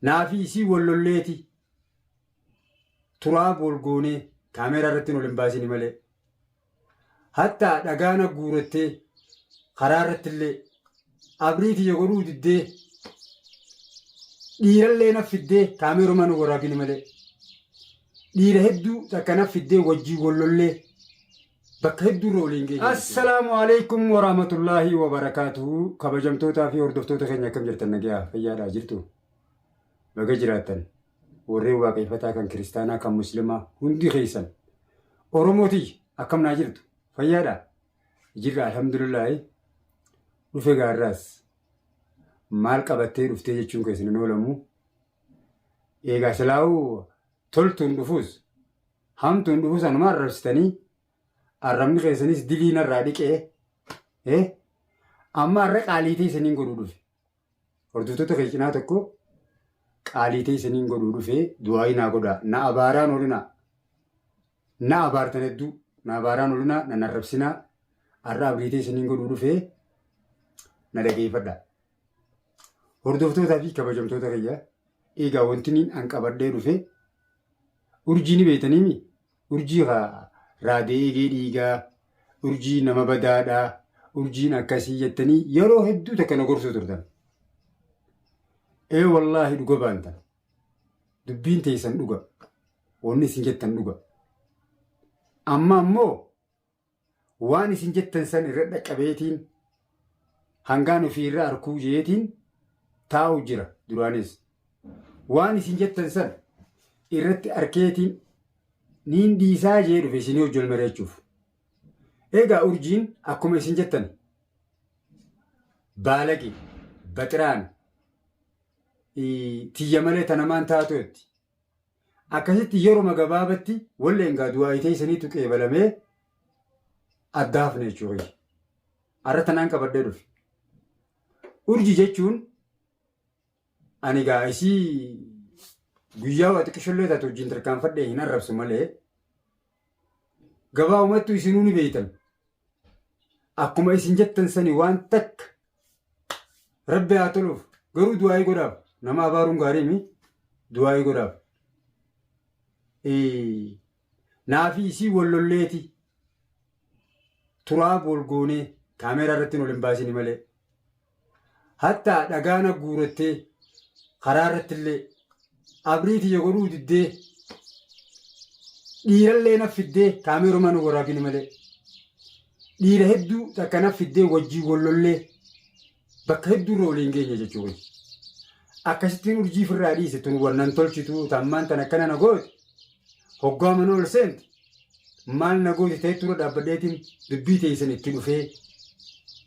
Naafi isii wallolleeti turaa bolgoonee kaameeraa irratti ol hin baasini malee. Hatta dhagaana guurattee karaa irratti illee abriiti yogodhuu diddee dhiirallee naffiddee kaameeruma nu waraabini malee. Dhiira hedduu takka naffiddee wajjii wallollee bakka hedduu irra waliin geenye. Assalaamu alaikum warahmatullaahi wabarakaatuhu. Kabajamtootaa fi hordoftoota keenya akkam jirtan nagayaa fayyaadhaa jirtu. Baga jiraattan warreen waaqeffataa kan kiristaanaa kan muslimaa hundi keessan Oromootii akkam naa jirtu fayyaadhaa jirra alhamdulillaahi. Dhufe gaarraas maal qabattee dhuftee jechuun keessan hin oolamu. Eegaa silaa'uu toltuun dhufuus hamtuun dhufuus anumaa arrabsitanii arrabni keessanis diliin irraa dhiqee amma har'a qaaliitee isiniin godhuu dhufe. Hordoftoota keessanaa tokko qaaliitee isiniin godhuu dhufe du'aa naa godhaa na abaaraan olinaa na abaartan hedduu na abaaraan olinaa na arrabsinaa har'a abriitee isiniin godhuu dhufe na dhageeffadhaa. Hordoftootaa fi kabajamtoota kiyya eegaa wanti niin an qabadhee dhufe urjii ni beektaniimi urjii raadee eegee dhiigaa urjii nama badaadhaa urjiin akkasii jettanii yeroo hedduu takka na gorsuu turtan. Wallaahi dhuga baantan dubbiin teessan dhuga wanni isin jettan dhuga. Amma ammoo waan isin jettan san irra dhaqqabeetiin hangaan ofii irra arkuu jeetiin taa'u jira. Duraanis waan isin jettan san irratti arkeetiin niin dhiisaa jee dhufe isinii hojjol mari'achuuf. Egaa urjiin akkuma isin jettan baalaqi baxiraan tiyya malee tanamaan taatuutti akkasitti yeroo gabaabatti walleen gaa du'aayitee isiniitu qeebalamee adda hafne jechuudha. Har'a tanaan qabadhee dhufe. Urjii jechuun ani gaa isii guyyaa waa xiqqishollee taatu wajjin tarkaanfadhee hin arrabsu malee gabaabumattuu isinuu ni beektan. Akkuma isin jettan sani waan takka rabbi haa toluuf garuu du'aayii godhaaf nama abaaruun gaarii mi du'aayii godhaaf. Naafi isii wallolleeti turaa bolgoonee kaameeraa irratti ol hin baasini malee. Hatta dhagaana guurattee karaa irratti illee abriiti yogodhuu diddee dhiirallee naffiddee kaameeruma nu waraabini malee. Dhiira hedduu takka naffiddee wajjii wallollee bakka hedduu irra waliin geenye jechuudha. Akkasittiin urjii firraa dhiise tun wannan tolchitu tammaan tan akkana na gooti hoggaa mana ol seenti maal na gooti ta'e tura dhaabbadheetiin dubbii teessan itti dhufee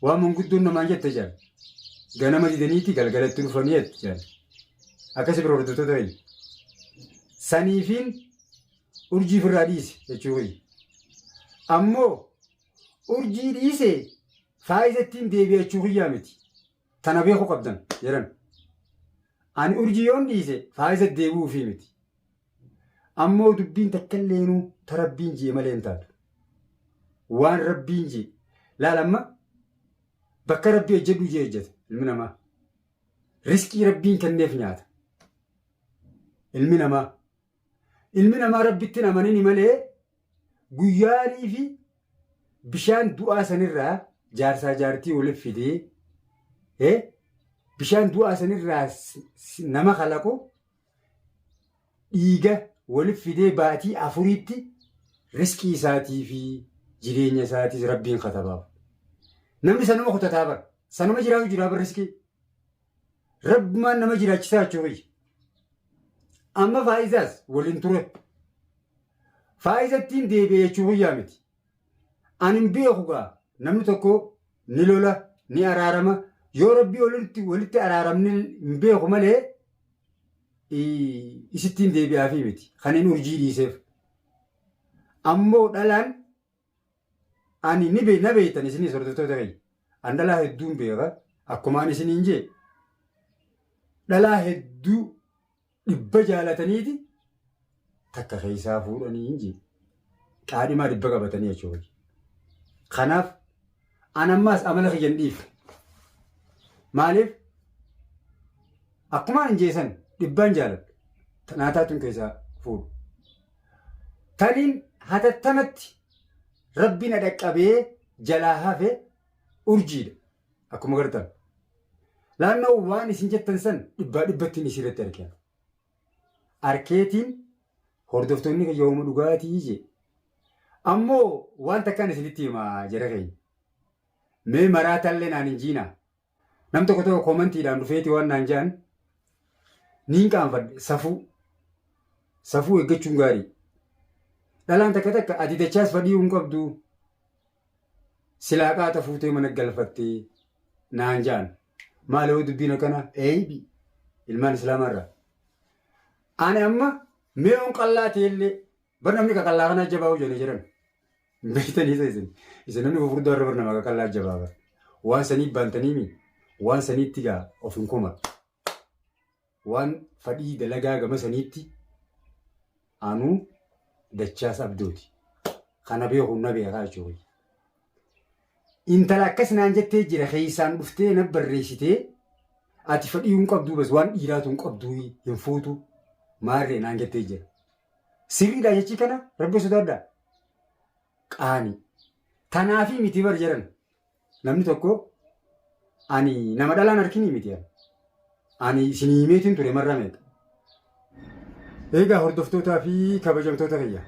waan manguddoon namaan jette jaan ganama didaniiti galgalatti dhufanii jette jaan akkasi bira hordoftoota ta'e saniifiin urjii firraa dhiise jechuudha. Ammoo urjii dhiise faayizattiin deebi'achuu guyyaa miti tana beekuu qabdan jedhan. Ani urjii yoon dhiise faayizat deebi'uufii miti. Ammoo dubbiin takka illeenuu ta rabbiin jee malee hin taatu. Waan rabbiin jee laalamma bakka rabbii hojjedhu jee hojjeta ilmi namaa. Riskii rabbiin kenneef nyaata. Ilmi namaa rabbittiin amanini malee guyyaanii fi bishaan du'aa sanirraa jaarsaa jaartii waliif fidee bishaan du'aa sanirraa nama kalaqu dhiiga waliif fidee baatii afuriitti riskii isaatii fi jireenya isaatiis rabbiin katabaaf. Namni sanuma kutataa bara sanuma jiraatu jiraaba riskii rabbumaan nama jiraachisaa jechuudha. Amma faayizaas waliin ture faayizattiin deebi'ee jechuu guyyaa miti. Ani hin beeku gaa namni tokko ni lola ni araarama yoo rabbii walitti araaramni hin beeku malee isittiin deebi'aafii miti kan inni urjii dhiiseef. Ammoo dhalaan ani na beektan isinis hordoftoota kiyya an dhalaa hedduun beeka akkumaan isiniin jee dhalaa hedduu dhibba jaalataniiti takka keessaa fuudhanii hin jee qaadhimaa dhibba qabatanii jechuudha. Kanaaf an ammaas amala kiyyan dhiif maaliif akkumaan hin jeesan dhibbaan jaaladha. Naataatuun keessaa fuudhu. Taniin hatattamatti rabbiin dhaqqabee jalaa hafe urjiidha. Akkuma gartan. Laannoo waan isin jettan san dhibbaa dhibbattiin isirratti argina. Arkeetiin hordoftoonni yooma dhugaatii jee. Ammoo waan takkaan isinitti himaa jara keenya. Mee maraatallee naan hin jiinaa. Nam tokko tokko koomantiidhaan dhufeeti waan naan jaan niin qaanfadhe safuu eeggachuun gaarii. Dhalaan takka takka ati dachaas fadhii hin qabdu silaa qaata fuutee mana galfattee naan jaan. Maaloo dubbiin akkana eeyibi ilmaan islaamarraa. Ani amma mee'oon qallaa ta'ellee bar namni qaqallaa kana jabaa'u jedhanii jiran. Beektanii isin namni fufurdoo irra bar nama qaqallaa jabaa waan sanii baantanii waan saniitti gaa of hin kuma. Waan fadhii dalagaa gama saniitti anuu dachaas abdooti. Kana beekuun na beekaa jechuudha. Intala akkas naan jettee jira keessaan dhuftee na barreessitee ati fadhii hin qabduu bas waan dhiiraatu hin qabduu hin fuutu maarree naan jettee jira. Sirriidha jechii kana rabbi sodaadhaa. Qaani. Tanaafi miti bar jedhan namni tokko ani nama dhalaan harkinii miti ani isinii himeetiin ture marra meeqa. Egaa hordoftootaa fi kabajamtoota kiyya.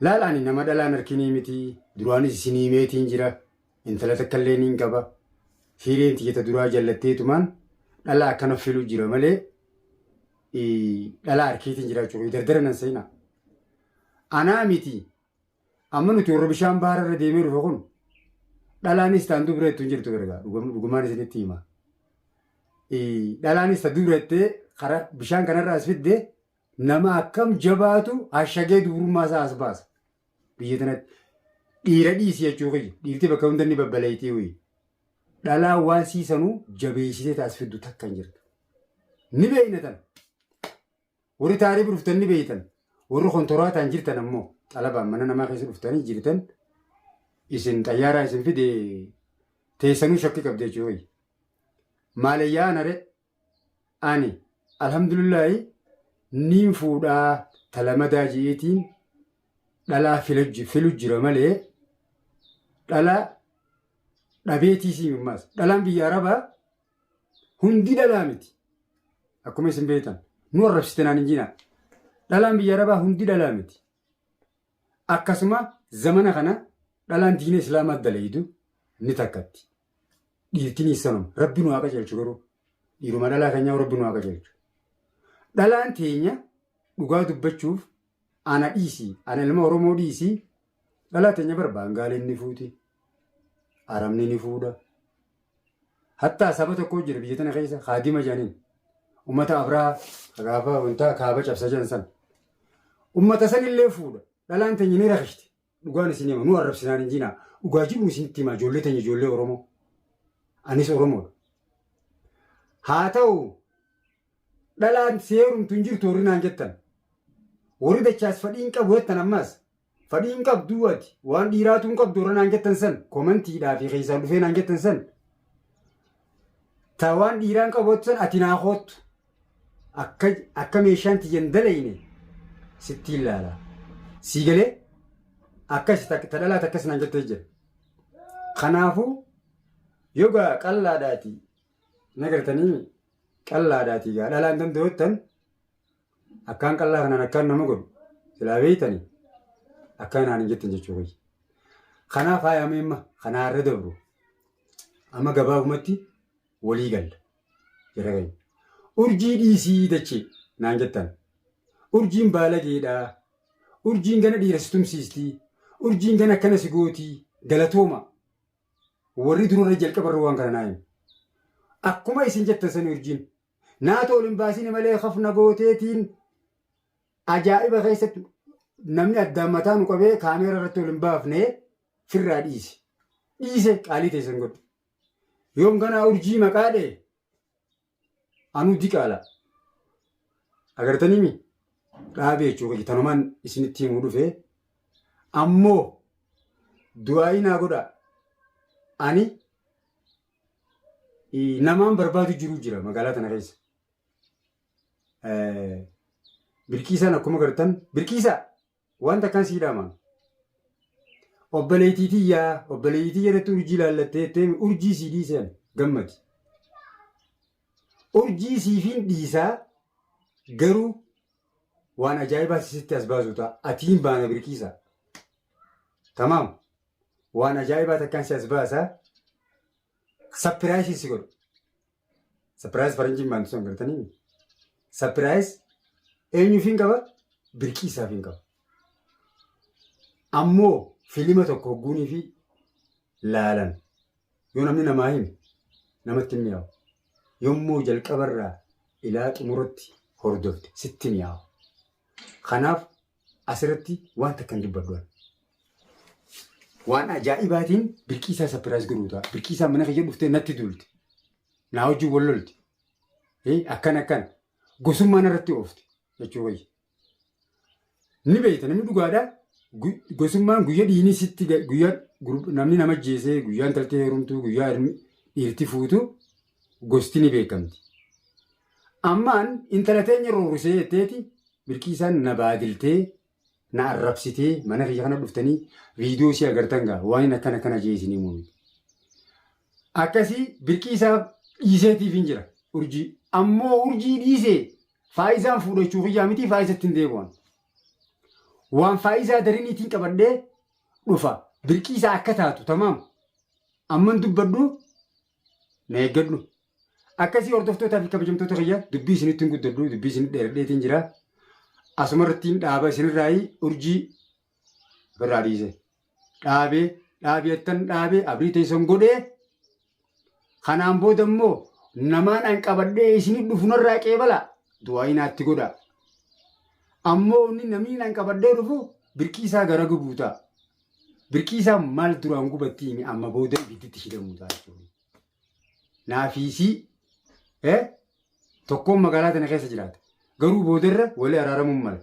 Laala ani nama dhalaan harkinii miti duraanis isinii himeetiin jira. Intala takka illee niin qaba. Hireen tiyyata duraa jallatteetumaan dhala akkana filu jira malee dhala harkeetiin jiraachuu dardara nan seenaa. Anaa miti. Amma nuti warra bishaan baara irra deemee dhufe kun dhalaanis ta'an dubireettu hin jirtu ergaa dhugumaan isinitti hima. Dhalaanis ta'an dubireettee karaa bishaan kanarraa as fiddee nama akkam jabaatu hashagee dubrummaa isaa as baasa. Biyya tanatti dhiira dhiisi jechuu kiyya. Dhiirti bakka hunda inni babbaleeyitee wayii. Dhalaan waan siisanuu jabeessitee taas fiddu takka hin jirtu. Ni beeyna tan. Warri taarii dhuftan ni beeytan. Warri kontoraataan jirtan ammoo xalabaan mana namaa keessa dhuftanii jirtan isin xayyaaraa isin fide teessanuu shakki qabde jechuudha. Maalayyaa nare ani alhamdulillahi niin fuudhaa talamadaa ji'eetiin dhalaa filu jira malee dhalaa dhabeetiisii mimmaas. Dhalaan biyya arabaa hundi dhalaa miti. Akkuma isin beektan nu arrabsite naan hin jinaa. Dhalaan biyya arabaa hundi dhalaa miti. Akkasuma zamana kana dhalaan diina islaamaa dalaydu ni takkatti. Dhiirtiin issanuma rabbi nu haa qajeelchu garuu dhiiruma dhalaa keenyaa rabbi nu haa qajeelchu. Dhalaan teenya dhugaa dubbachuuf ana dhiisii ana ilma Oromoo dhiisii dhalaa teenya barbaangaaleen ni fuuti. Aramni ni fuudha. Hattaa saba tokko jira biyya tana keessa haadima jaaniin ummata Abraa gaafa wantaa kaaba cabsa jansan ummata sanillee fuudha. Dhalaan teenya ni rakishti. Dhugaan isin hima nu arrabsinaan hin jinaa. Dhugaa jiru isinitti himaa ijoollee teenya ijoollee Oromoo. Anis Oromoodha. Haa ta'u dhalaan seerumtu hin jirtu warri naan jettan. Warri dachaas fadhii hin qabu jettan ammaas. Fadhii hin qabduu ati waan dhiiraatu hin qabdu warra naan jettan san koomantiidhaa fi keessaan dhufee naan jettan san. Ta waan dhiiraan qabu san ati naa hoottu. Akka meeshaan tiyyan dalayne sitti ilaala. Siigalee akkas tadhalaa takkas naan jettee jira. Kanaafuu yoga qallaadhaati nagartanii qallaadhaati gaa dhalaan danda'uttan akkaan qallaa kanaan akkaan nama godhu silaa beeytanii akkaan naan hin jettan jechuudha. Kanaaf haayamee amma kanaa irra dabru amma gabaabumatti walii galla jira gani. Urjii dhiisii dachee naan jettan. Urjiin baalageedhaa. Urjiin gana dhiiras tumsiistii. Urjiin gana akkana si gootii galatooma. Warri durarra jalqabarra waan kana naayim. Akkuma isin jettan sani urjiin. Naatoo olin baasine malee hafna gooteetiin ajaa'iba keessatti namni addaan mataa nu qabee kaameera irratti olin baafnee firraa dhiise. Dhiise qaalii teessan godhu. Yoom ganaa urjii maqaadhe anuu diqaala. Agartanii mi? Dhaabee jechuudha. Tanumaan isinitti himuu dhufee ammoo du'aa'ii naa godha. Ani namaan barbaadu jiru jira magaalaa tana keessa. birkiisaan akkuma gartan birkiisaa wanta kan siidhama. Obboleettii jedhatti urjii laallattee urjii sii dhiiseen gammadi. Urjii siifin dhiisaa garuu waan ajaa'ibaa sitti as baasu ta'a. Atiin baana birkiisaa. Tamaam. Waan ajaa'ibaa takkaan si as baasaa. Sapiraayisii si godhu. Sapiraayis faranjiin baantu sun gartanii. Sapiraayis eenyuuf hin qaba? Birkiisaaf hin qaba. Ammoo filima tokko hogguunii fi laalan yoo namni namaa hime namatti hin mi'aawu. Yommuu jalqabarraa ilaa xumuratti hordofte sitti mi'aawu. Kanaaf asirratti waan takkan dubbadhu. Waan ajaa'ibaatiin birkiisaa sapiraayis godhuu ta'a. Birkiisaa mana kiyya dhuftee natti duulte. Naa wajjin wal lolte. Akkana gosummaan irratti oofte jechuu wayyi. Ni beekta namni dhugaadhaa. Gosummaan guyyaa dhiinii sitti guyyaa namni nama jeesee guyyaa intaltee heerumtuu guyyaa dhiirti fuutu gosti ni beekamti. Ammaan intala teenya roorrisee jetteeti birkiisaan na baadiltee na arrabsitee mana kiyya kana dhuftanii viidiyoo si agartan gaa waan akkana jeesinii muummee. Akkasii birkiisaa dhiiseetiif hin jira urjii. Ammoo urjii dhiisee faayisaan fuudhachuu kiyyaa miti faayisatti hin deebi'an. Waan faayisaa dariniitiin qabadhee dhufa. Birkiisaa akka taatu tamaam. Amman dubbadhu na eeggadhu. Akkasii hordoftootaa fi kabajamtoota kiyya dubbii isinitti hin guddadhu dubbii isinitti dheeradheetiin jira. Asuma irrattiin dhaaba isinirraayi urjii ofirraa dhiise. Dhaabeettan dhaabee abrii teessan godhee kanaan booda immoo namaan an qabadhee isinit dhufu narraa qeebala du'aayi naatti godha. Ammoo inni namni an qabadhee dhufu birkiisaa gara gubuutaa. Birkiisaa maal duraan gubattii amma booda ibidditti hidhamuu ta'a jechuudha. Naafiisii tokkoon magaalaa tana keessa jiraata. Garuu boodarra walii araaramuun mala.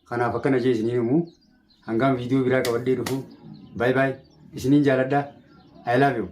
Kanaaf akkana jee isiniin himuu hangaan viidiyoo biraa qabadhee dhufu. Bye bye. Isiniin jaaladhaa. I love you.